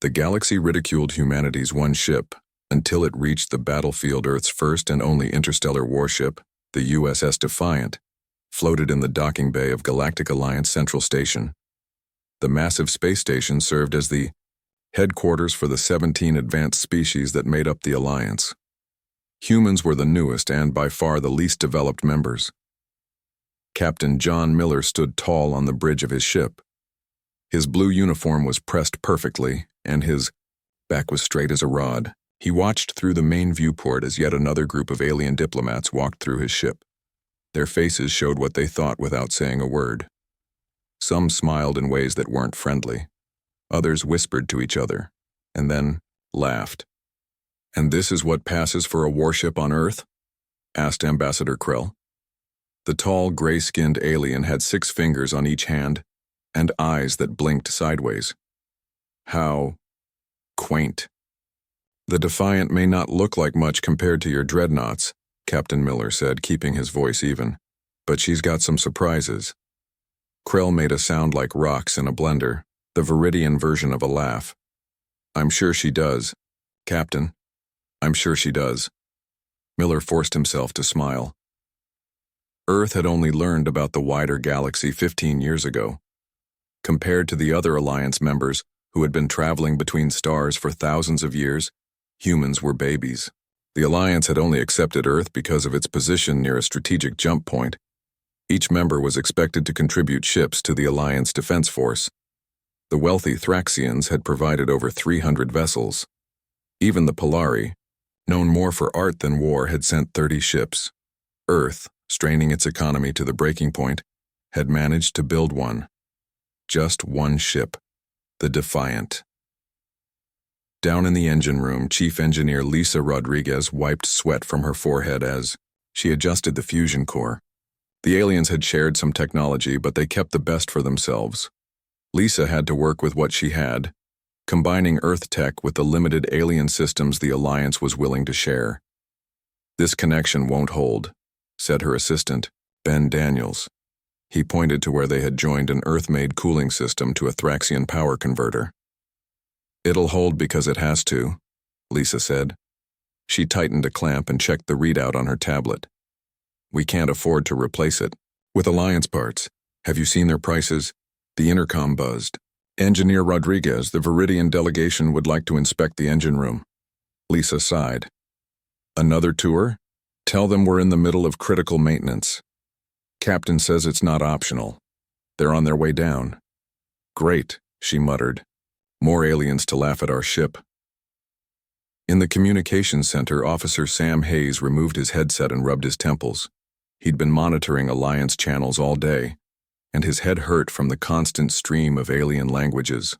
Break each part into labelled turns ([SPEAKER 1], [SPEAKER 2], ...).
[SPEAKER 1] The galaxy ridiculed humanity's one ship until it reached the battlefield. Earth's first and only interstellar warship, the USS Defiant, floated in the docking bay of Galactic Alliance Central Station. The massive space station served as the headquarters for the 17 advanced species that made up the Alliance. Humans were the newest and by far the least developed members. Captain John Miller stood tall on the bridge of his ship. His blue uniform was pressed perfectly, and his back was straight as a rod. He watched through the main viewport as yet another group of alien diplomats walked through his ship. Their faces showed what they thought without saying a word. Some smiled in ways that weren't friendly. Others whispered to each other, and then laughed. "And this is what passes for a warship on Earth?" asked Ambassador Krell. The tall, gray-skinned alien had 6 fingers on each hand and eyes that blinked sideways. How quaint. "The Defiant may not look like much compared to your dreadnoughts," Captain Miller said, keeping his voice even, "but she's got some surprises." Krell made a sound like rocks in a blender, the Viridian version of a laugh. "I'm sure she does, Captain. I'm sure she does." Miller forced himself to smile. Earth had only learned about the wider galaxy 15 years ago. Compared to the other Alliance members who had been traveling between stars for thousands of years, humans were babies. The Alliance had only accepted Earth because of its position near a strategic jump point. Each member was expected to contribute ships to the Alliance Defense Force. The wealthy Thraxians had provided over 300 vessels. Even the Polari, known more for art than war, had sent 30 ships. Earth, straining its economy to the breaking point, had managed to build one. Just one ship, the Defiant. Down in the engine room, Chief Engineer Lisa Rodriguez wiped sweat from her forehead as she adjusted the fusion core. The aliens had shared some technology, but they kept the best for themselves. Lisa had to work with what she had, combining Earth tech with the limited alien systems the Alliance was willing to share. "This connection won't hold," said her assistant, Ben Daniels. He pointed to where they had joined an Earth-made cooling system to a Thraxian power converter. "It'll hold because it has to," Lisa said. She tightened a clamp and checked the readout on her tablet. "We can't afford to replace it with Alliance parts. Have you seen their prices?" The intercom buzzed. "Engineer Rodriguez, the Viridian delegation would like to inspect the engine room." Lisa sighed. "Another tour? Tell them we're in the middle of critical maintenance. Captain says it's not optional. They're on their way down." "Great," she muttered. "More aliens to laugh at our ship." In the communications center, Officer Sam Hayes removed his headset and rubbed his temples. He'd been monitoring Alliance channels all day, and his head hurt from the constant stream of alien languages.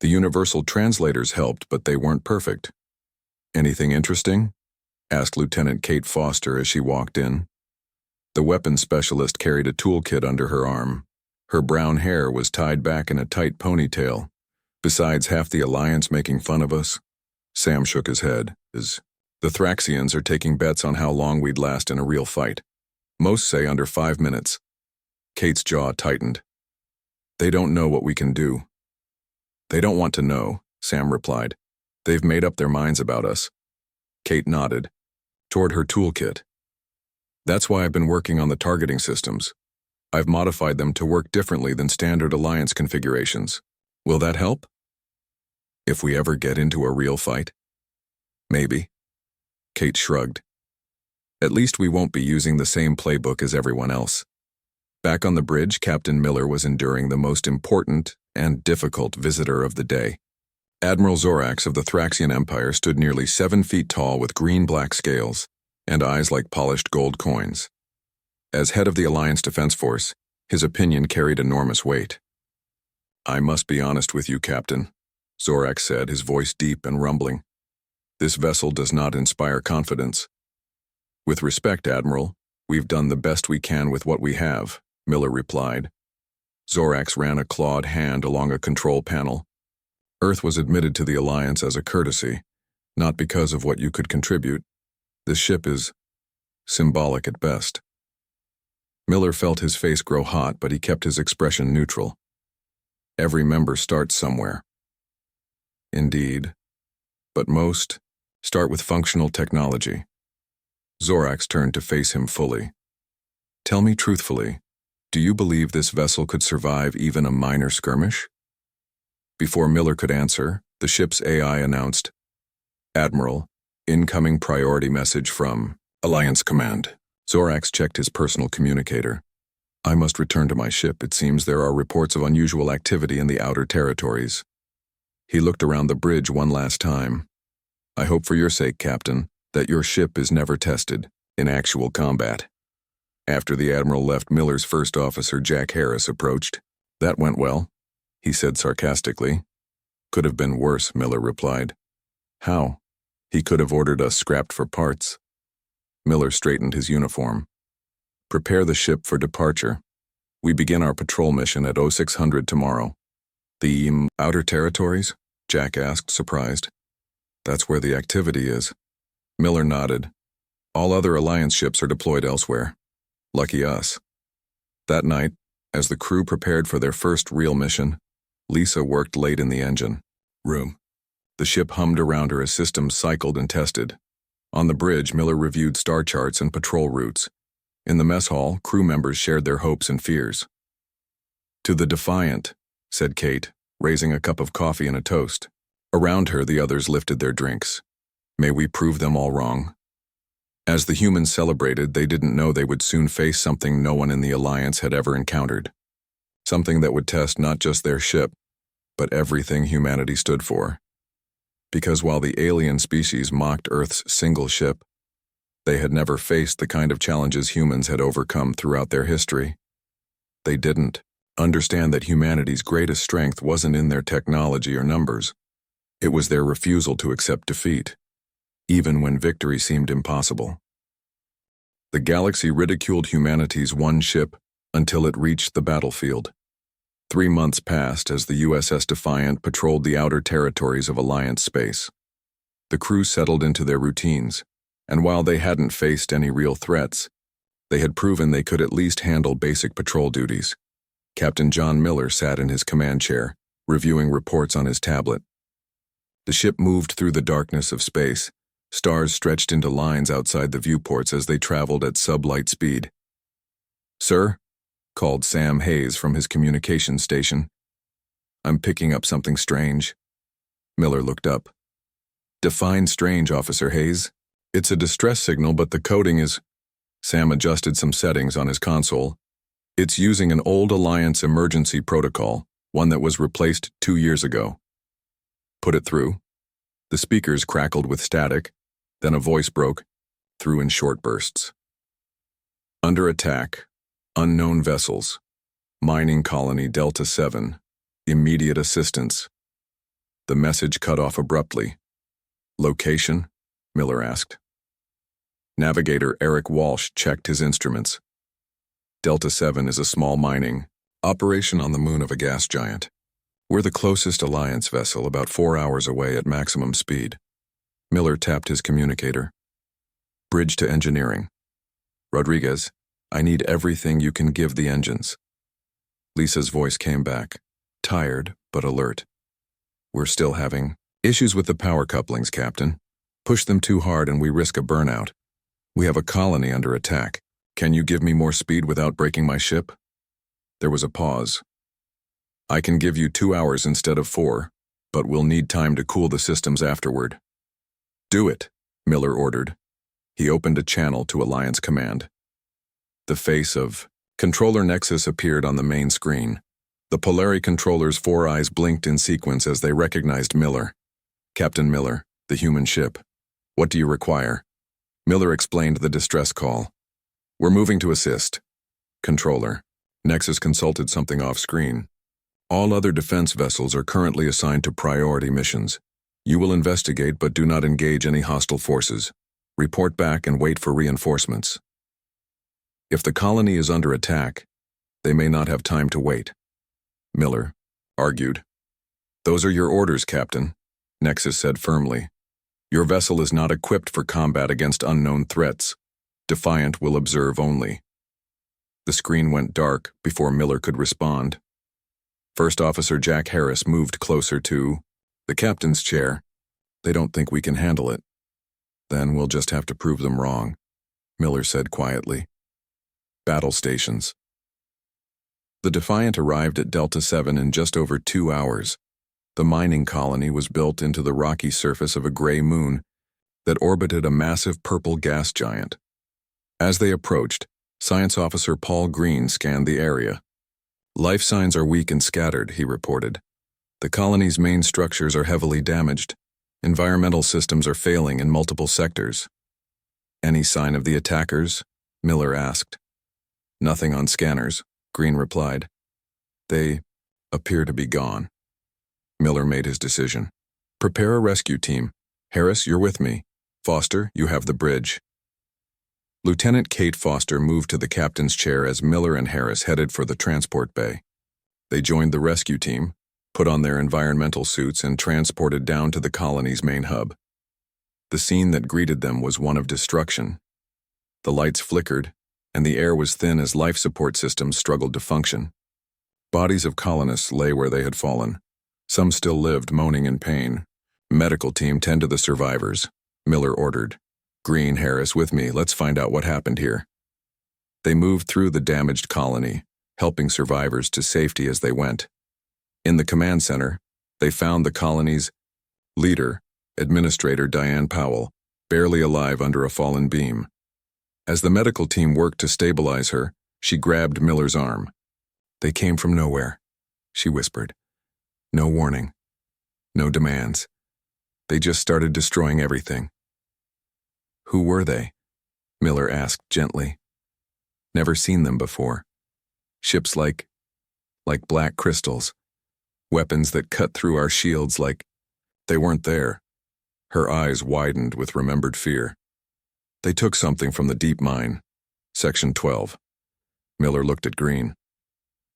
[SPEAKER 1] The universal translators helped, but they weren't perfect. "Anything interesting?" asked Lieutenant Kate Foster as she walked in. The weapons specialist carried a toolkit under her arm. Her brown hair was tied back in a tight ponytail. "Besides half the Alliance making fun of us?" Sam shook his head. "The Thraxians are taking bets on how long we'd last in a real fight. Most say under 5 minutes. Kate's jaw tightened. "They don't know what we can do." "They don't want to know," Sam replied. "They've made up their minds about us." Kate nodded, toward her toolkit. "That's why I've been working on the targeting systems. I've modified them to work differently than standard Alliance configurations. Will that help?" "If we ever get into a real fight?" "Maybe." Kate shrugged. "At least we won't be using the same playbook as everyone else." Back on the bridge, Captain Miller was enduring the most important and difficult visitor of the day. Admiral Zorax of the Thraxian Empire stood nearly 7 feet tall with green-black scales and eyes like polished gold coins. As head of the Alliance Defense Force, his opinion carried enormous weight. "I must be honest with you, Captain," Zorax said, his voice deep and rumbling. "This vessel does not inspire confidence." "With respect, Admiral, we've done the best we can with what we have," Miller replied. Zorax ran a clawed hand along a control panel. "Earth was admitted to the Alliance as a courtesy, not because of what you could contribute. This ship is symbolic at best." Miller felt his face grow hot, but he kept his expression neutral. "Every member starts somewhere." Indeed. But most start with functional technology. Zorax turned to face him fully. Tell me truthfully, do you believe this vessel could survive even a minor skirmish? Before Miller could answer, the ship's AI announced, Admiral, incoming priority message from Alliance Command. Zorax checked his personal communicator. I must return to my ship. It seems there are reports of unusual activity in the outer territories. He looked around the bridge one last time. I hope for your sake, Captain, that your ship is never tested in actual combat. After the Admiral left, Miller's first officer, Jack Harris, approached. That went well, he said sarcastically. Could have been worse, Miller replied. How? He could have ordered us scrapped for parts. Miller straightened his uniform. Prepare the ship for departure. We begin our patrol mission at 0600 tomorrow. The outer territories? Jack asked, surprised. That's where the activity is. Miller nodded. All other Alliance ships are deployed elsewhere. Lucky us. That night, as the crew prepared for their first real mission, Lisa worked late in the engine room. The ship hummed around her as systems cycled and tested. On the bridge, Miller reviewed star charts and patrol routes. In the mess hall, crew members shared their hopes and fears. To the Defiant, said Kate, raising a cup of coffee and a toast. Around her, the others lifted their drinks. May we prove them all wrong. As the humans celebrated, they didn't know they would soon face something no one in the Alliance had ever encountered. Something that would test not just their ship, but everything humanity stood for. Because while the alien species mocked Earth's single ship, they had never faced the kind of challenges humans had overcome throughout their history. They didn't understand that humanity's greatest strength wasn't in their technology or numbers. It was their refusal to accept defeat, even when victory seemed impossible. The galaxy ridiculed humanity's one ship until it reached the battlefield. 3 months passed as the USS Defiant patrolled the outer territories of Alliance space. The crew settled into their routines, and while they hadn't faced any real threats, they had proven they could at least handle basic patrol duties. Captain John Miller sat in his command chair, reviewing reports on his tablet. The ship moved through the darkness of space. Stars stretched into lines outside the viewports as they traveled at sublight speed. Sir? Called Sam Hayes from his communications station. I'm picking up something strange. Miller looked up. Define strange, Officer Hayes. It's a distress signal, but the coding is... Sam adjusted some settings on his console. It's using an old Alliance emergency protocol, one that was replaced 2 years ago. Put it through. The speakers crackled with static, then a voice broke, through in short bursts. Under attack. Unknown vessels. Mining colony Delta 7. Immediate assistance. The message cut off abruptly. Location? Miller asked. Navigator Eric Walsh checked his instruments. Delta 7 is a small mining operation on the moon of a gas giant. We're the closest Alliance vessel, about 4 hours away at maximum speed. Miller tapped his communicator. Bridge to engineering. Rodriguez, I need everything you can give the engines. Lisa's voice came back, tired but alert. We're still having issues with the power couplings, Captain. Push them too hard and we risk a burnout. We have a colony under attack. Can you give me more speed without breaking my ship? There was a pause. I can give you 2 hours instead of 4, but we'll need time to cool the systems afterward. Do it, Miller ordered. He opened a channel to Alliance Command. The face of Controller Nexus appeared on the main screen. The Polari controller's 4 eyes blinked in sequence as they recognized Miller. Captain Miller, the human ship. What do you require? Miller explained the distress call. We're moving to assist. Controller. Nexus consulted something off-screen. All other defense vessels are currently assigned to priority missions. You will investigate but do not engage any hostile forces. Report back and wait for reinforcements. If the colony is under attack, they may not have time to wait. Miller argued. Those are your orders, Captain, Nexus said firmly. Your vessel is not equipped for combat against unknown threats. Defiant will observe only. The screen went dark before Miller could respond. First Officer Jack Harris moved closer to The captain's chair. They don't think we can handle it. Then we'll just have to prove them wrong, Miller said quietly. Battle stations. The Defiant arrived at Delta 7 in just over 2 hours. The mining colony was built into the rocky surface of a gray moon that orbited a massive purple gas giant. As they approached, Science Officer Paul Green scanned the area. Life signs are weak and scattered, he reported. The colony's main structures are heavily damaged. Environmental systems are failing in multiple sectors. Any sign of the attackers? Miller asked. Nothing on scanners, Green replied. They appear to be gone. Miller made his decision. Prepare a rescue team. Harris, you're with me. Foster, you have the bridge. Lieutenant Kate Foster moved to the captain's chair as Miller and Harris headed for the transport bay. They joined the rescue team, put on their environmental suits, and transported down to the colony's main hub. The scene that greeted them was one of destruction. The lights flickered, and the air was thin as life support systems struggled to function. Bodies of colonists lay where they had fallen. Some still lived, moaning in pain. Medical team, tend to the survivors, Miller ordered. Green, Harris, with me, let's find out what happened here. They moved through the damaged colony, helping survivors to safety as they went. In the command center, they found the colony's leader, Administrator Diane Powell, barely alive under a fallen beam. As the medical team worked to stabilize her, she grabbed Miller's arm. They came from nowhere, she whispered. No warning. No demands. They just started destroying everything. Who were they? Miller asked gently. Never seen them before. Ships like black crystals. Weapons that cut through our shields like they weren't there. Her eyes widened with remembered fear. They took something from the deep mine. Section 12. Miller looked at Green.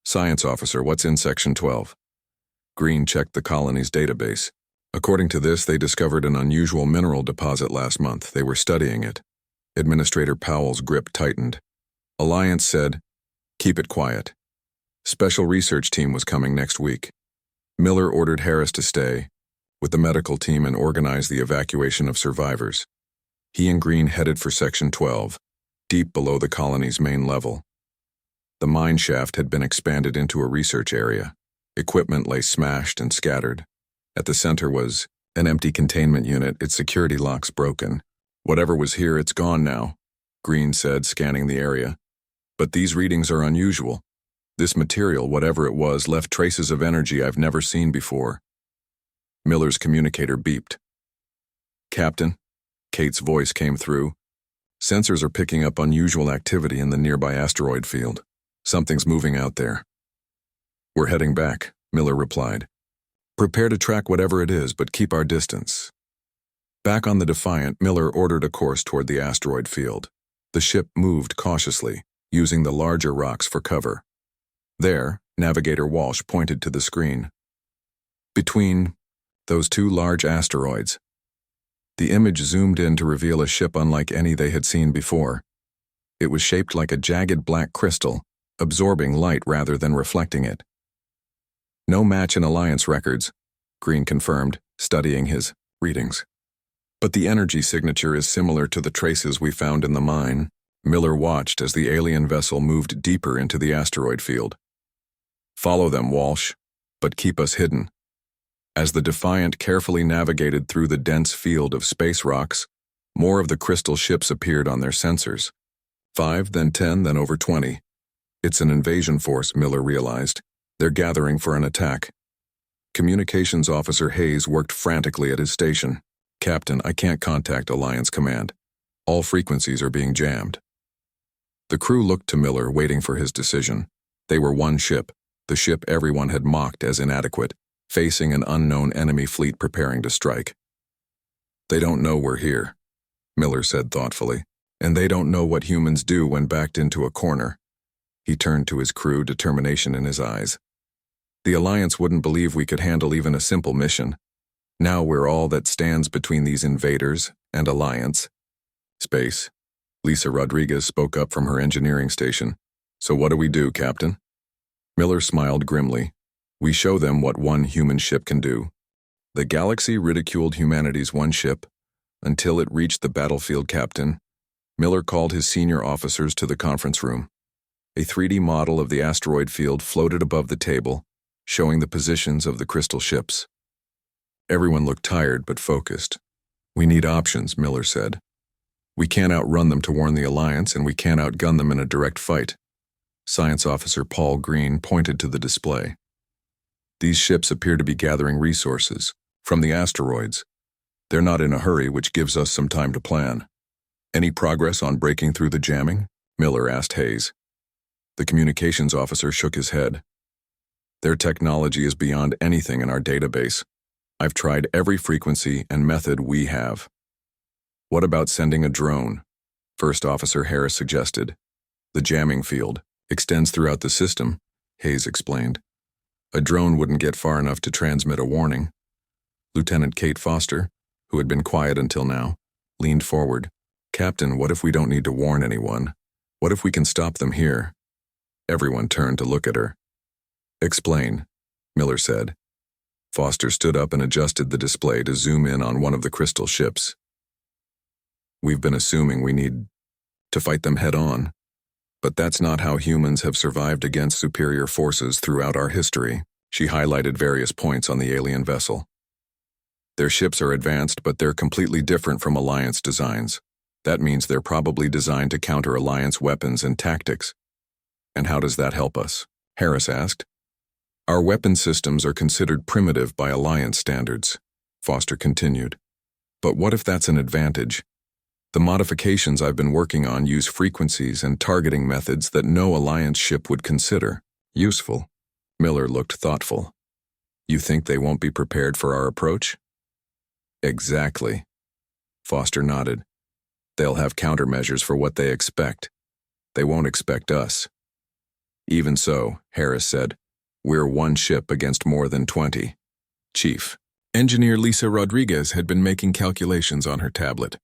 [SPEAKER 1] Science officer, what's in Section 12? Green checked the colony's database. According to this, they discovered an unusual mineral deposit last month. They were studying it. Administrator Powell's grip tightened. Alliance said, keep it quiet. Special research team was coming next week. Miller ordered Harris to stay with the medical team and organize the evacuation of survivors. He and Green headed for Section 12, deep below the colony's main level. The mine shaft had been expanded into a research area. Equipment lay smashed and scattered. At the center was an empty containment unit, its security locks broken. Whatever was here, it's gone now, Green said, scanning the area. But these readings are unusual. This material, whatever it was, left traces of energy I've never seen before. Miller's communicator beeped. Captain, Kate's voice came through. Sensors are picking up unusual activity in the nearby asteroid field. Something's moving out there. We're heading back, Miller replied. Prepare to track whatever it is, but keep our distance. Back on the Defiant, Miller ordered a course toward the asteroid field. The ship moved cautiously, using the larger rocks for cover. There, Navigator Walsh pointed to the screen. Between those two large asteroids. The image zoomed in to reveal a ship unlike any they had seen before. It was shaped like a jagged black crystal, absorbing light rather than reflecting it. No match in Alliance records, Green confirmed, studying his readings. But the energy signature is similar to the traces we found in the mine. Miller watched as the alien vessel moved deeper into the asteroid field. Follow them, Walsh, but keep us hidden. As the Defiant carefully navigated through the dense field of space rocks, more of the crystal ships appeared on their sensors. 5, then 10, then over 20. It's an invasion force, Miller realized. They're gathering for an attack. Communications Officer Hayes worked frantically at his station. Captain, I can't contact Alliance Command. All frequencies are being jammed. The crew looked to Miller, waiting for his decision. They were one ship, the ship everyone had mocked as inadequate, facing an unknown enemy fleet preparing to strike. They don't know we're here, Miller said thoughtfully, and they don't know what humans do when backed into a corner. He turned to his crew, determination in his eyes. The Alliance wouldn't believe we could handle even a simple mission. Now we're all that stands between these invaders and Alliance. Space. Lisa Rodriguez spoke up from her engineering station. So what do we do, Captain? Miller smiled grimly. We show them what one human ship can do. The galaxy ridiculed humanity's one ship until it reached the battlefield. Captain Miller called his senior officers to the conference room. A 3D model of the asteroid field floated above the table, showing the positions of the crystal ships. Everyone looked tired but focused. "We need options," Miller said. "We can't outrun them to warn the Alliance, and we can't outgun them in a direct fight." Science Officer Paul Green pointed to the display. "These ships appear to be gathering resources from the asteroids. They're not in a hurry, which gives us some time to plan." "Any progress on breaking through the jamming?" Miller asked Hayes. The communications officer shook his head. "Their technology is beyond anything in our database. I've tried every frequency and method we have." "What about sending a drone?" First Officer Harris suggested. "The jamming field extends throughout the system," Hayes explained. "A drone wouldn't get far enough to transmit a warning." Lieutenant Kate Foster, who had been quiet until now, leaned forward. "Captain, what if we don't need to warn anyone? What if we can stop them here?" Everyone turned to look at her. "Explain," Miller said. Foster stood up and adjusted the display to zoom in on one of the crystal ships. "We've been assuming we need to fight them head on, but that's not how humans have survived against superior forces throughout our history." She highlighted various points on the alien vessel. "Their ships are advanced, but they're completely different from Alliance designs. That means they're probably designed to counter Alliance weapons and tactics." "And how does that help us?" Harris asked. "Our weapon systems are considered primitive by Alliance standards," Foster continued. "But what if that's an advantage? The modifications I've been working on use frequencies and targeting methods that no Alliance ship would consider useful." Miller looked thoughtful. "You think they won't be prepared for our approach?" "Exactly." Foster nodded. "They'll have countermeasures for what they expect. They won't expect us." "Even so," Harris said, "we're one ship against more than 20. Chief." Engineer Lisa Rodriguez had been making calculations on her tablet.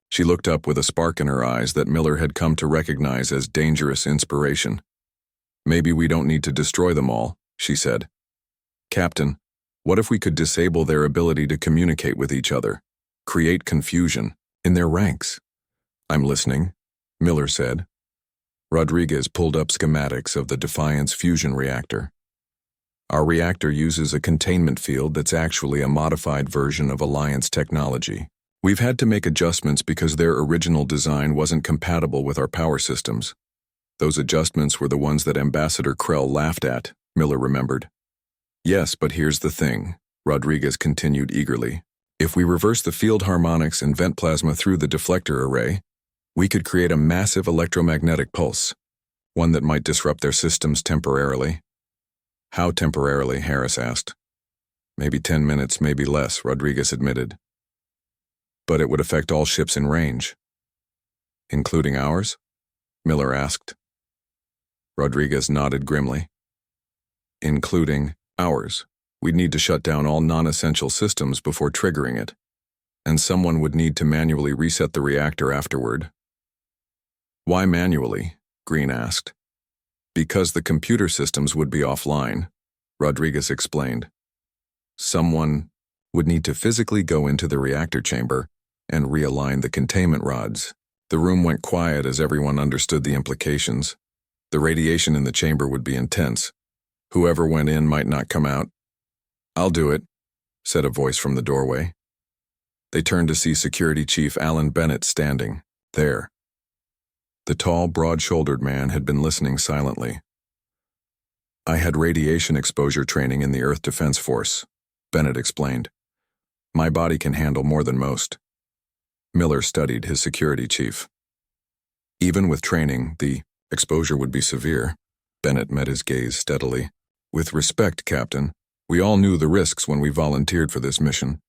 [SPEAKER 1] She looked up with a spark in her eyes that Miller had come to recognize as dangerous inspiration. "Maybe we don't need to destroy them all," she said. "Captain, what if we could disable their ability to communicate with each other, create confusion in their ranks?" "I'm listening," Miller said. Rodriguez pulled up schematics of the Defiance fusion reactor. "Our reactor uses a containment field that's actually a modified version of Alliance technology. We've had to make adjustments because their original design wasn't compatible with our power systems. Those adjustments were the ones that Ambassador Krell laughed at," Miller remembered. "Yes, but here's the thing," Rodriguez continued eagerly. "If we reverse the field harmonics and vent plasma through the deflector array, we could create a massive electromagnetic pulse, one that might disrupt their systems temporarily." "How temporarily?" Harris asked. "Maybe 10 minutes, maybe less," Rodriguez admitted. "But it would affect all ships in range." "Including ours?" Miller asked. Rodriguez nodded grimly. "Including ours. We'd need to shut down all non-essential systems before triggering it, and someone would need to manually reset the reactor afterward." "Why manually?" Green asked. "Because the computer systems would be offline," Rodriguez explained. "Someone would need to physically go into the reactor chamber and realign the containment rods." The room went quiet as everyone understood the implications. The radiation in the chamber would be intense. Whoever went in might not come out. "I'll do it," said a voice from the doorway. They turned to see Security Chief Alan Bennett standing there. The tall, broad-shouldered man had been listening silently. "I had radiation exposure training in the Earth Defense Force," Bennett explained. "My body can handle more than most." Miller studied his security chief. "Even with training, the exposure would be severe." Bennett met his gaze steadily. "With respect, Captain, we all knew the risks when we volunteered for this mission.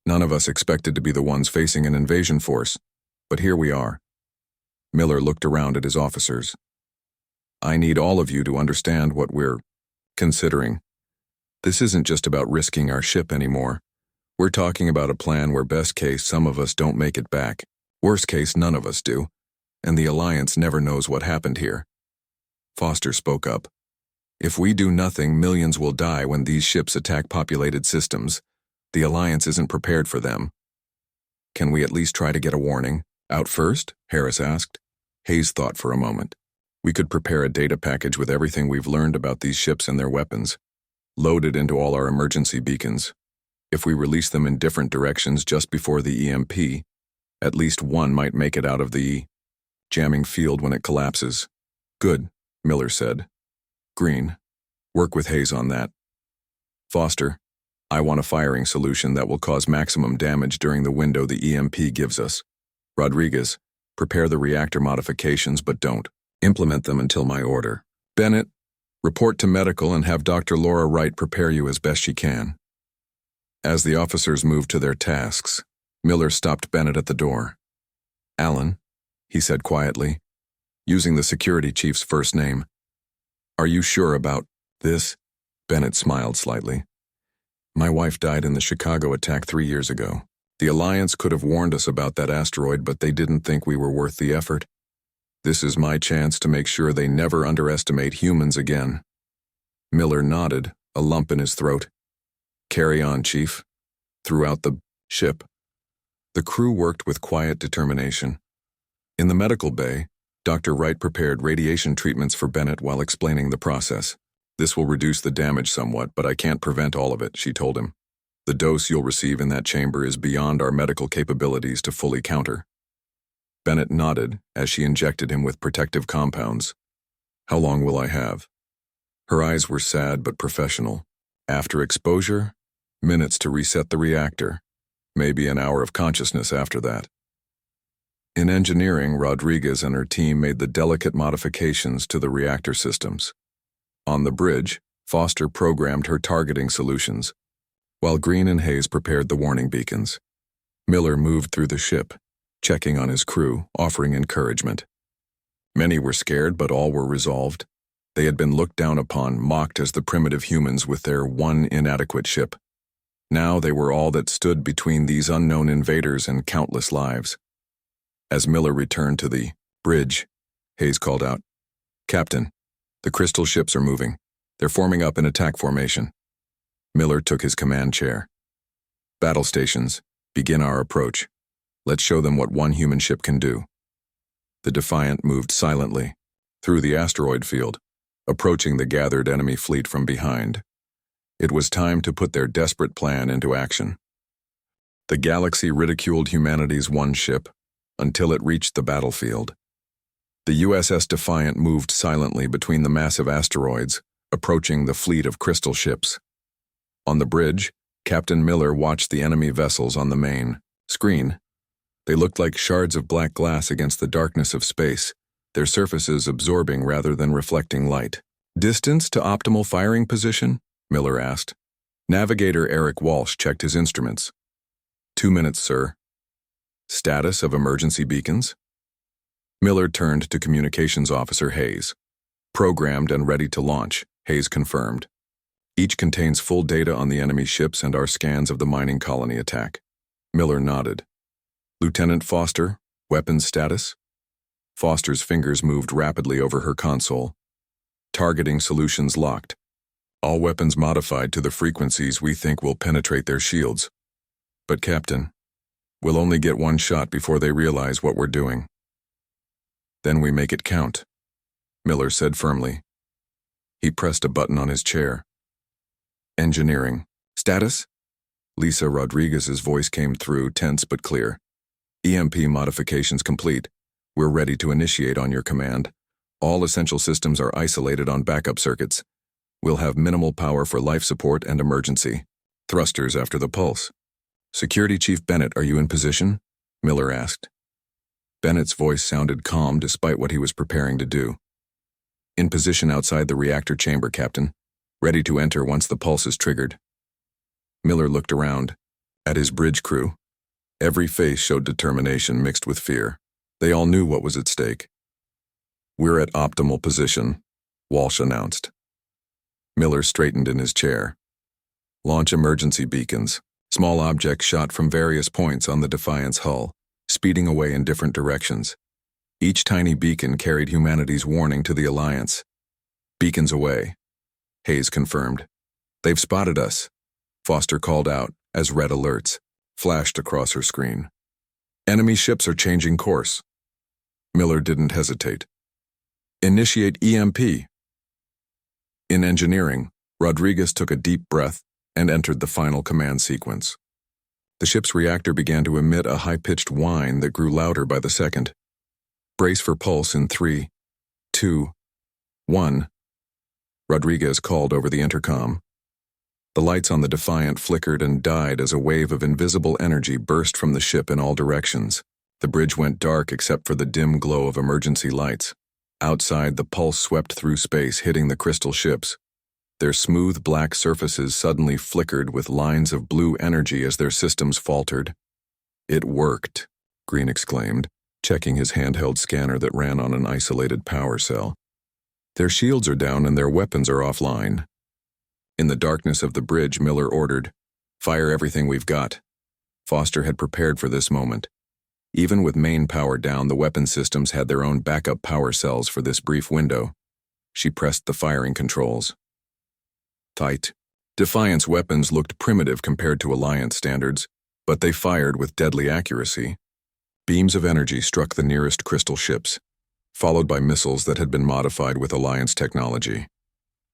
[SPEAKER 1] None of us expected to be the ones facing an invasion force, but here we are." Miller looked around at his officers. "I need all of you to understand what we're considering. This isn't just about risking our ship anymore. We're talking about a plan where best case some of us don't make it back, worst case none of us do, and the Alliance never knows what happened here." Foster spoke up. "If we do nothing, millions will die when these ships attack populated systems. The Alliance isn't prepared for them. Can we at least try to get a warning out first? Harris asked. Hayes thought for a moment. We could prepare a data package with everything we've learned about these ships and their weapons, load it into all our emergency beacons. If we release them in different directions just before the EMP, at least one might make it out of the jamming field when it collapses. Good, Miller said. Green, work with Hayes on that. Foster, I want a firing solution that will cause maximum damage during the window the EMP gives us. Rodriguez, prepare the reactor modifications but don't implement them until my order. Bennett, report to medical and have Dr. Laura Wright prepare you as best she can. As the officers moved to their tasks, Miller stopped Bennett at the door. Alan, he said quietly, using the security chief's first name. Are you sure about this? Bennett smiled slightly. My wife died in the Chicago attack 3 years ago. The Alliance could have warned us about that asteroid, but they didn't think we were worth the effort. This is my chance to make sure they never underestimate humans again. Miller nodded, a lump in his throat. Carry on, Chief. Throughout the ship, the crew worked with quiet determination. In the medical bay, Dr. Wright prepared radiation treatments for Bennett while explaining the process. This will reduce the damage somewhat, but I can't prevent all of it, she told him. The dose you'll receive in that chamber is beyond our medical capabilities to fully counter. Bennett nodded as she injected him with protective compounds. How long will I have? Her eyes were sad but professional. After exposure, minutes to reset the reactor. Maybe an hour of consciousness after that. In engineering, Rodriguez and her team made the delicate modifications to the reactor systems. On the bridge, Foster programmed her targeting solutions, while Green and Hayes prepared the warning beacons. Miller moved through the ship, checking on his crew, offering encouragement. Many were scared, but all were resolved. They had been looked down upon, mocked as the primitive humans with their one inadequate ship. Now they were all that stood between these unknown invaders and countless lives. As Miller returned to the bridge, Hayes called out, Captain, the crystal ships are moving. They're forming up in attack formation. Miller took his command chair. Battle stations, begin our approach. Let's show them what one human ship can do. The Defiant moved silently through the asteroid field, approaching the gathered enemy fleet from behind. It was time to put their desperate plan into action. The galaxy ridiculed humanity's one ship until it reached the battlefield. The USS Defiant moved silently between the massive asteroids, approaching the fleet of crystal ships. On the bridge, Captain Miller watched the enemy vessels on the main screen. They looked like shards of black glass against the darkness of space, their surfaces absorbing rather than reflecting light. Distance to optimal firing position? Miller asked. Navigator Eric Walsh checked his instruments. 2 minutes, sir. Status of emergency beacons? Miller turned to Communications Officer Hayes. Programmed and ready to launch, Hayes confirmed. Each contains full data on the enemy ships and our scans of the mining colony attack. Miller nodded. Lieutenant Foster, weapons status? Foster's fingers moved rapidly over her console. Targeting solutions locked. All weapons modified to the frequencies we think will penetrate their shields. But Captain, we'll only get one shot before they realize what we're doing. Then we make it count, Miller said firmly. He pressed a button on his chair. Engineering. Status? Lisa Rodriguez's voice came through, tense but clear. EMP modifications complete. We're ready to initiate on your command. All essential systems are isolated on backup circuits. We'll have minimal power for life support and emergency. Thrusters after the pulse. Security Chief Bennett, are you in position? Miller asked. Bennett's voice sounded calm despite what he was preparing to do. In position outside the reactor chamber, Captain. Ready to enter once the pulse is triggered. Miller looked around. At his bridge crew. Every face showed determination mixed with fear. They all knew what was at stake. We're at optimal position, Walsh announced. Miller straightened in his chair. Launch emergency beacons, small objects shot from various points on the Defiant's hull, speeding away in different directions. Each tiny beacon carried humanity's warning to the Alliance. Beacons away, Hayes confirmed. They've spotted us, Foster called out, as red alerts flashed across her screen. Enemy ships are changing course. Miller didn't hesitate. Initiate EMP. In engineering, Rodriguez took a deep breath and entered the final command sequence. The ship's reactor began to emit a high-pitched whine that grew louder by the second. Brace for pulse in 3, 2, 1. Rodriguez called over the intercom. The lights on the Defiant flickered and died as a wave of invisible energy burst from the ship in all directions. The bridge went dark except for the dim glow of emergency lights. Outside, the pulse swept through space, hitting the crystal ships. Their smooth black surfaces suddenly flickered with lines of blue energy as their systems faltered. "It worked," Green exclaimed, checking his handheld scanner that ran on an isolated power cell. "Their shields are down and their weapons are offline." In the darkness of the bridge, Miller ordered, "Fire everything we've got." Foster had prepared for this moment. Even with main power down, the weapon systems had their own backup power cells for this brief window. She pressed the firing controls. Tight. Defiant's weapons looked primitive compared to Alliance standards, but they fired with deadly accuracy. Beams of energy struck the nearest crystal ships, followed by missiles that had been modified with Alliance technology.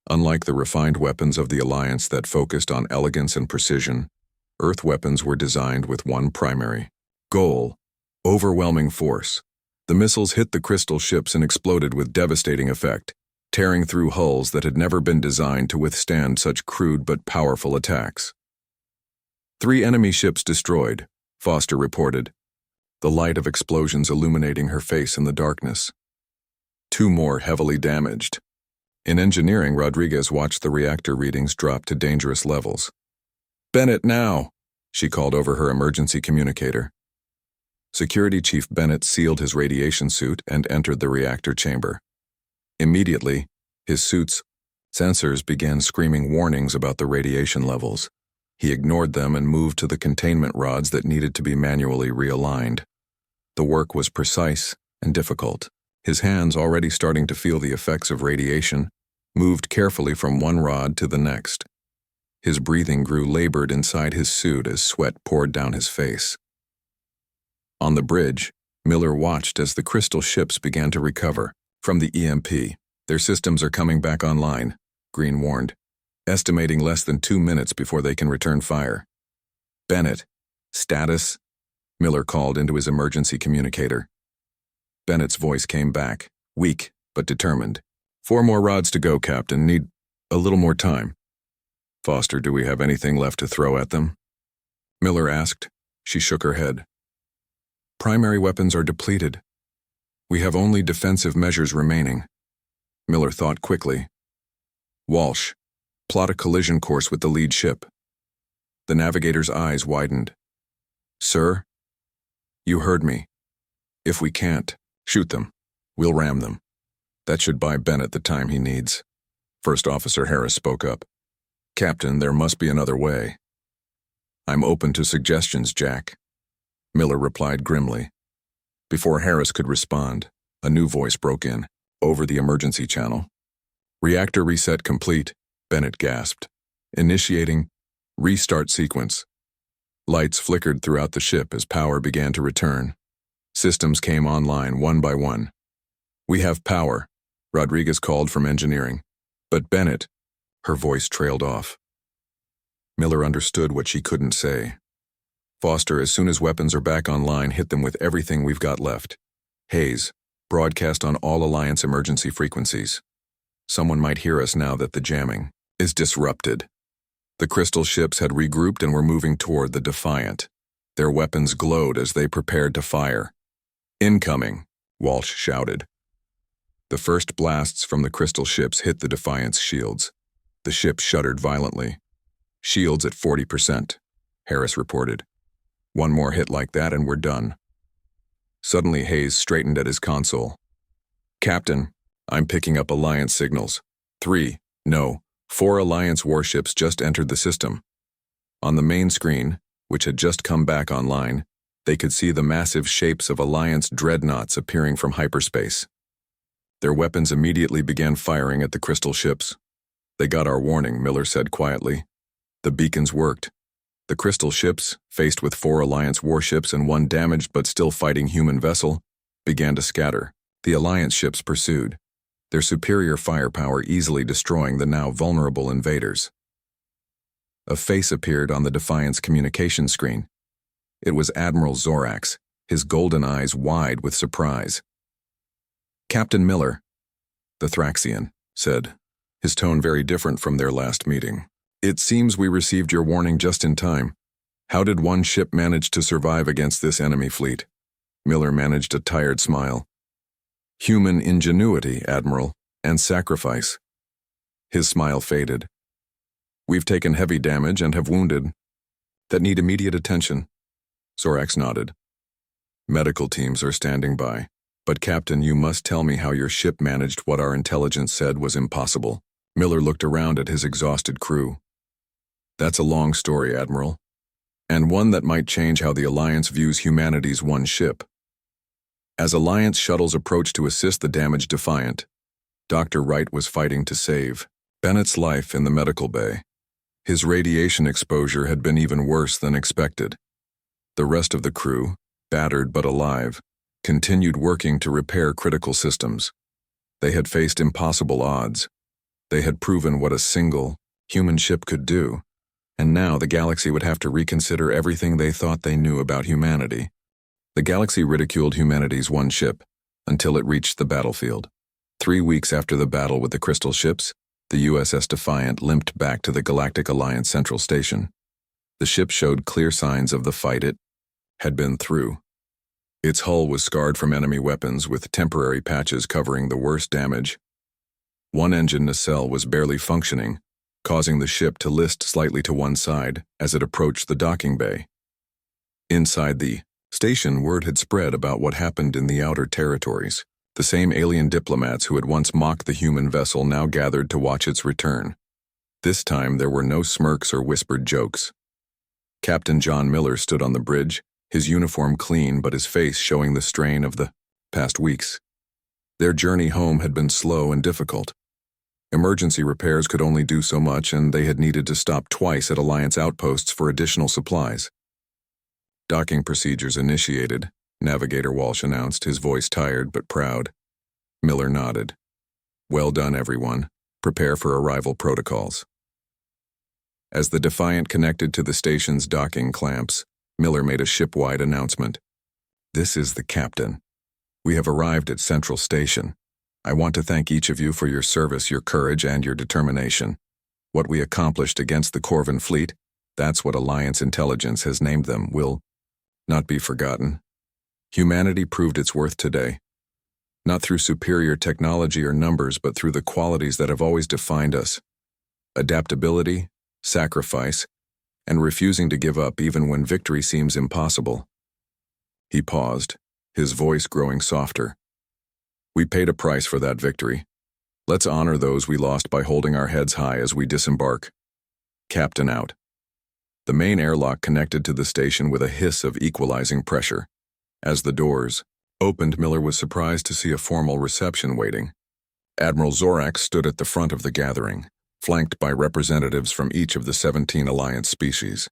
[SPEAKER 1] Unlike the refined weapons of the Alliance that focused on elegance and precision, Earth weapons were designed with one primary goal: overwhelming force. The missiles hit the crystal ships and exploded with devastating effect, tearing through hulls that had never been designed to withstand such crude but powerful attacks. 3 enemy ships destroyed, Foster reported, the light of explosions illuminating her face in the darkness. 2 more heavily damaged. In engineering, Rodriguez watched the reactor readings drop to dangerous levels. "Bennett, now!" she called over her emergency communicator. Security Chief Bennett sealed his radiation suit and entered the reactor chamber. Immediately, his suit's sensors began screaming warnings about the radiation levels. He ignored them and moved to the containment rods that needed to be manually realigned. The work was precise and difficult. His hands, already starting to feel the effects of radiation, moved carefully from one rod to the next. His breathing grew labored inside his suit as sweat poured down his face. On the bridge, Miller watched as the crystal ships began to recover from the EMP. "Their systems are coming back online," Green warned, estimating less than 2 minutes before they can return fire. "Bennett, status?" Miller called into his emergency communicator. Bennett's voice came back, weak but determined. 4 more rods to go, Captain. Need a little more time." "Foster, do we have anything left to throw at them?" Miller asked. She shook her head. "Primary weapons are depleted. We have only defensive measures remaining." Miller thought quickly. "Walsh, plot a collision course with the lead ship." The navigator's eyes widened. "Sir?" "You heard me. If we can't, shoot them. We'll ram them. That should buy Bennett the time he needs." First Officer Harris spoke up. "Captain, there must be another way." "I'm open to suggestions, Jack," Miller replied grimly. Before Harris could respond, a new voice broke in, over the emergency channel. "Reactor reset complete," Bennett gasped. "Initiating restart sequence." Lights flickered throughout the ship as power began to return. Systems came online one by one. "We have power," Rodriguez called from engineering. "But Bennett," her voice trailed off. Miller understood what she couldn't say. "Foster, as soon as weapons are back online, hit them with everything we've got left. Hayes, broadcast on all Alliance emergency frequencies. Someone might hear us now that the jamming is disrupted." The crystal ships had regrouped and were moving toward the Defiant. Their weapons glowed as they prepared to fire. "Incoming," Walsh shouted. The first blasts from the crystal ships hit the Defiant's shields. The ship shuddered violently. "Shields at 40%, Harris reported. "One more hit like that and we're done." Suddenly Hayes straightened at his console. "Captain, I'm picking up Alliance signals. 4 Alliance warships just entered the system." On the main screen, which had just come back online, they could see the massive shapes of Alliance dreadnoughts appearing from hyperspace. Their weapons immediately began firing at the crystal ships. "They got our warning," Miller said quietly. "The beacons worked. The Crystal ships, faced with 4 Alliance warships and 1 damaged but still fighting human vessel, began to scatter. The Alliance ships pursued, their superior firepower easily destroying the now vulnerable invaders. A face appeared on the Defiant's communication screen. It was Admiral Zorax, his golden eyes wide with surprise. "Captain Miller," the Thraxian said, his tone very different from their last meeting. "It seems we received your warning just in time. How did one ship manage to survive against this enemy fleet?" Miller managed a tired smile. "Human ingenuity, Admiral, and sacrifice." His smile faded. "We've taken heavy damage and have wounded that need immediate attention." Zorax nodded. "Medical teams are standing by. But Captain, you must tell me how your ship managed what our intelligence said was impossible." Miller looked around at his exhausted crew. "That's a long story, Admiral, and one that might change how the Alliance views humanity's one ship." As Alliance shuttles approached to assist the damaged Defiant, Dr. Wright was fighting to save Bennett's life in the medical bay. His radiation exposure had been even worse than expected. The rest of the crew, battered but alive, continued working to repair critical systems. They had faced impossible odds. They had proven what a single, human ship could do, and now the galaxy would have to reconsider everything they thought they knew about humanity. The galaxy ridiculed humanity's one ship until it reached the battlefield. 3 weeks after the battle with the Crystal ships, the USS Defiant limped back to the Galactic Alliance Central Station. The ship showed clear signs of the fight it had been through. Its hull was scarred from enemy weapons with temporary patches covering the worst damage. One engine nacelle was barely functioning, causing the ship to list slightly to one side as it approached the docking bay. Inside the station, word had spread about what happened in the outer territories. The same alien diplomats who had once mocked the human vessel now gathered to watch its return. This time there were no smirks or whispered jokes. Captain John Miller stood on the bridge, his uniform clean but his face showing the strain of the past weeks. Their journey home had been slow and difficult. Emergency repairs could only do so much, and they had needed to stop twice at Alliance outposts for additional supplies. "Docking procedures initiated," Navigator Walsh announced, his voice tired but proud. Miller nodded. "Well done, everyone. Prepare for arrival protocols." As the Defiant connected to the station's docking clamps, Miller made a ship-wide announcement. "This is the captain. We have arrived at Central Station. I want to thank each of you for your service, your courage, and your determination. What we accomplished against the Corvin fleet, that's what Alliance intelligence has named them, will not be forgotten. Humanity proved its worth today, not through superior technology or numbers, but through the qualities that have always defined us: adaptability, sacrifice, and refusing to give up even when victory seems impossible." He paused, his voice growing softer. "We paid a price for that victory. Let's honor those we lost by holding our heads high as we disembark." Captain out. The main airlock connected to the station with a hiss of equalizing pressure. As the doors opened, Miller was surprised to see a formal reception waiting. Admiral Zorax stood at the front of the gathering, flanked by representatives from each of the 17 Alliance species.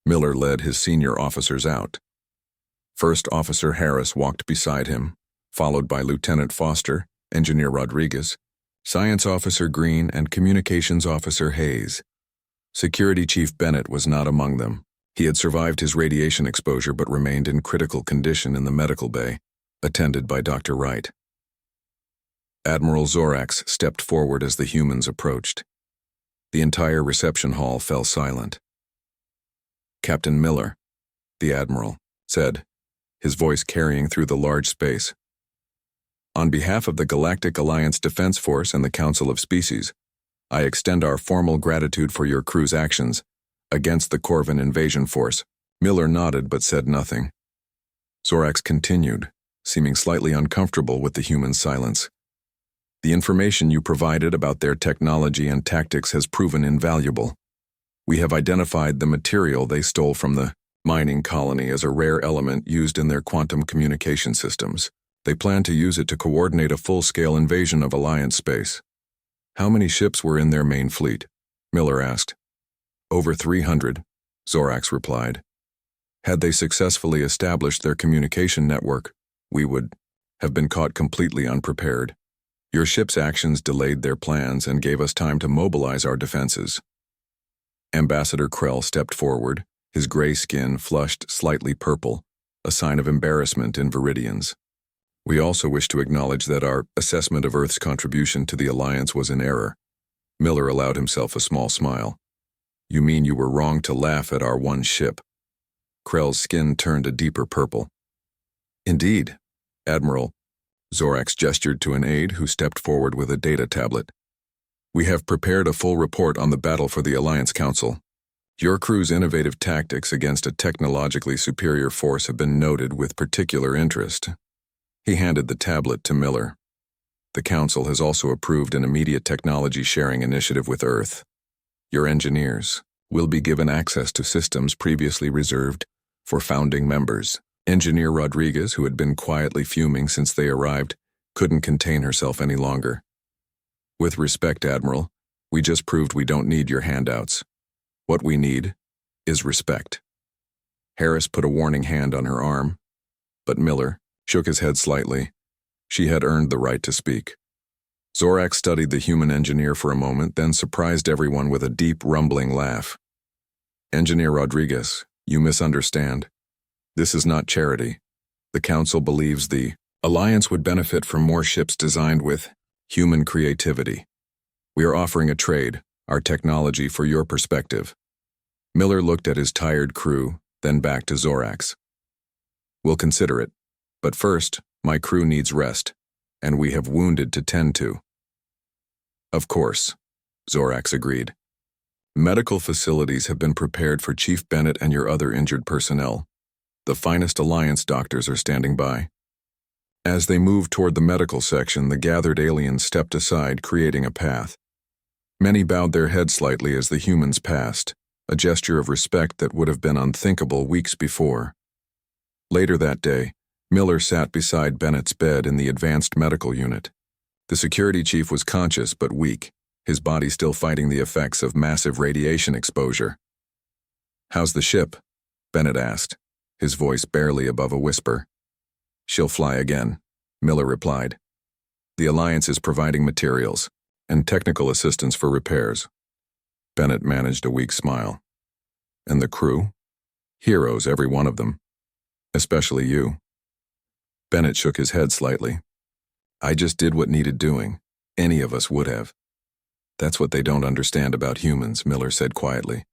[SPEAKER 1] Miller led his senior officers out. First Officer Harris walked beside him, followed by Lieutenant Foster, Engineer Rodriguez, Science Officer Green, and Communications Officer Hayes. Security Chief Bennett was not among them. He had survived his radiation exposure but remained in critical condition in the medical bay, attended by Dr. Wright. Admiral Zorax stepped forward as the humans approached. The entire reception hall fell silent. "Captain Miller," the Admiral said, his voice carrying through the large space. "On behalf of the Galactic Alliance Defense Force and the Council of Species, I extend our formal gratitude for your crew's actions against the Corvin invasion force." Miller nodded but said nothing. Zorax continued, seeming slightly uncomfortable with the human silence. "The information you provided about their technology and tactics has proven invaluable. We have identified the material they stole from the mining colony as a rare element used in their quantum communication systems. They plan to use it to coordinate a full-scale invasion of Alliance space." "How many ships were in their main fleet?" Miller asked. "Over 300, Zorax replied. Had they successfully established their communication network, we would have been caught completely unprepared. Your ship's actions delayed their plans and gave us time to mobilize our defenses. Ambassador Krell stepped forward, his gray skin flushed slightly purple, a sign of embarrassment in Viridians. We also wish to acknowledge that our assessment of Earth's contribution to the Alliance was in error. Miller allowed himself a small smile. You mean you were wrong to laugh at our one ship? Krell's skin turned a deeper purple. Indeed, Admiral. Zorax gestured to an aide who stepped forward with a data tablet. We have prepared a full report on the battle for the Alliance Council. Your crew's innovative tactics against a technologically superior force have been noted with particular interest. He handed the tablet to Miller. The Council has also approved an immediate technology sharing initiative with Earth. Your engineers will be given access to systems previously reserved for founding members. Engineer Rodriguez, who had been quietly fuming since they arrived, couldn't contain herself any longer. With respect, Admiral, we just proved we don't need your handouts. What we need is respect. Harris put a warning hand on her arm, but Miller shook his head slightly. She had earned the right to speak. Zorax studied the human engineer for a moment, then surprised everyone with a deep, rumbling laugh. Engineer Rodriguez, you misunderstand. This is not charity. The Council believes the Alliance would benefit from more ships designed with human creativity. We are offering a trade, our technology for your perspective. Miller looked at his tired crew, then back to Zorax. We'll consider it, but first, my crew needs rest, and we have wounded to tend to. Of course, Zorax agreed. Medical facilities have been prepared for Chief Bennett and your other injured personnel. The finest Alliance doctors are standing by. As they moved toward the medical section, the gathered aliens stepped aside, creating a path. Many bowed their heads slightly as the humans passed, a gesture of respect that would have been unthinkable weeks before. Later that day, Miller sat beside Bennett's bed in the advanced medical unit. The security chief was conscious but weak, his body still fighting the effects of massive radiation exposure. How's the ship? Bennett asked, his voice barely above a whisper. She'll fly again, Miller replied. The Alliance is providing materials and technical assistance for repairs. Bennett managed a weak smile. And the crew? Heroes, every one of them. Especially you. Bennett shook his head slightly. I just did what needed doing. Any of us would have. That's what they don't understand about humans, Miller said quietly.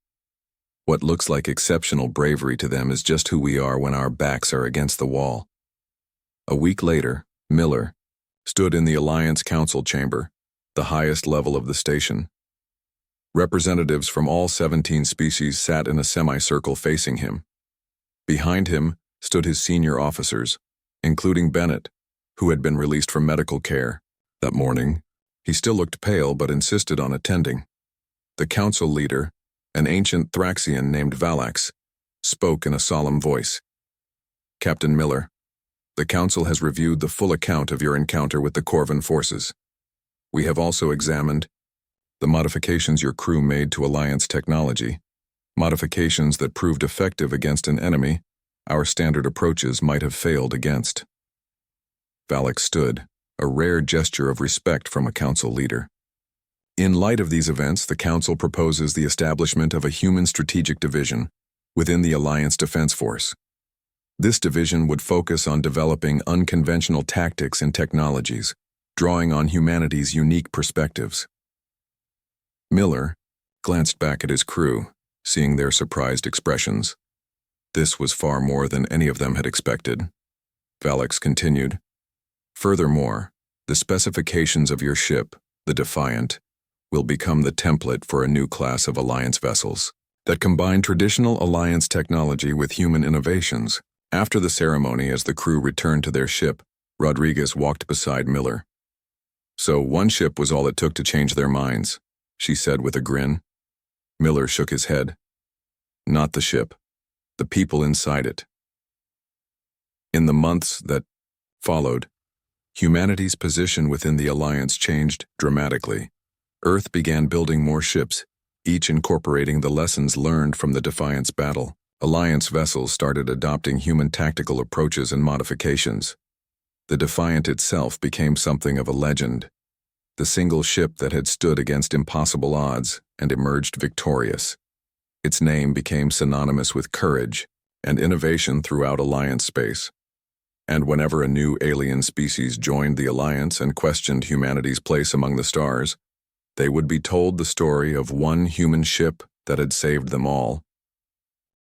[SPEAKER 1] What looks like exceptional bravery to them is just who we are when our backs are against the wall. A week later, Miller stood in the Alliance Council chamber, the highest level of the station. Representatives from all 17 species sat in a semicircle facing him. Behind him stood his senior officers, including Bennett, who had been released from medical care. That morning, he still looked pale but insisted on attending. The council leader, an ancient Thraxian named Valax, spoke in a solemn voice. Captain Miller, the council has reviewed the full account of your encounter with the Corvan forces. We have also examined the modifications your crew made to Alliance technology, modifications that proved effective against an enemy our standard approaches might have failed against. Valax stood, a rare gesture of respect from a council leader. In light of these events, the Council proposes the establishment of a human strategic division within the Alliance Defense Force. This division would focus on developing unconventional tactics and technologies, drawing on humanity's unique perspectives. Miller glanced back at his crew, seeing their surprised expressions. This was far more than any of them had expected. Valax continued. Furthermore, the specifications of your ship, the Defiant, will become the template for a new class of Alliance vessels that combine traditional Alliance technology with human innovations. After the ceremony, as the crew returned to their ship, Rodriguez walked beside Miller. So one ship was all it took to change their minds, she said with a grin. Miller shook his head. Not the ship, the people inside it. In the months that followed, humanity's position within the Alliance changed dramatically. Earth began building more ships, each incorporating the lessons learned from the Defiance battle. Alliance vessels started adopting human tactical approaches and modifications. The Defiant itself became something of a legend, the single ship that had stood against impossible odds and emerged victorious. Its name became synonymous with courage and innovation throughout Alliance space. And whenever a new alien species joined the Alliance and questioned humanity's place among the stars, they would be told the story of one human ship that had saved them all,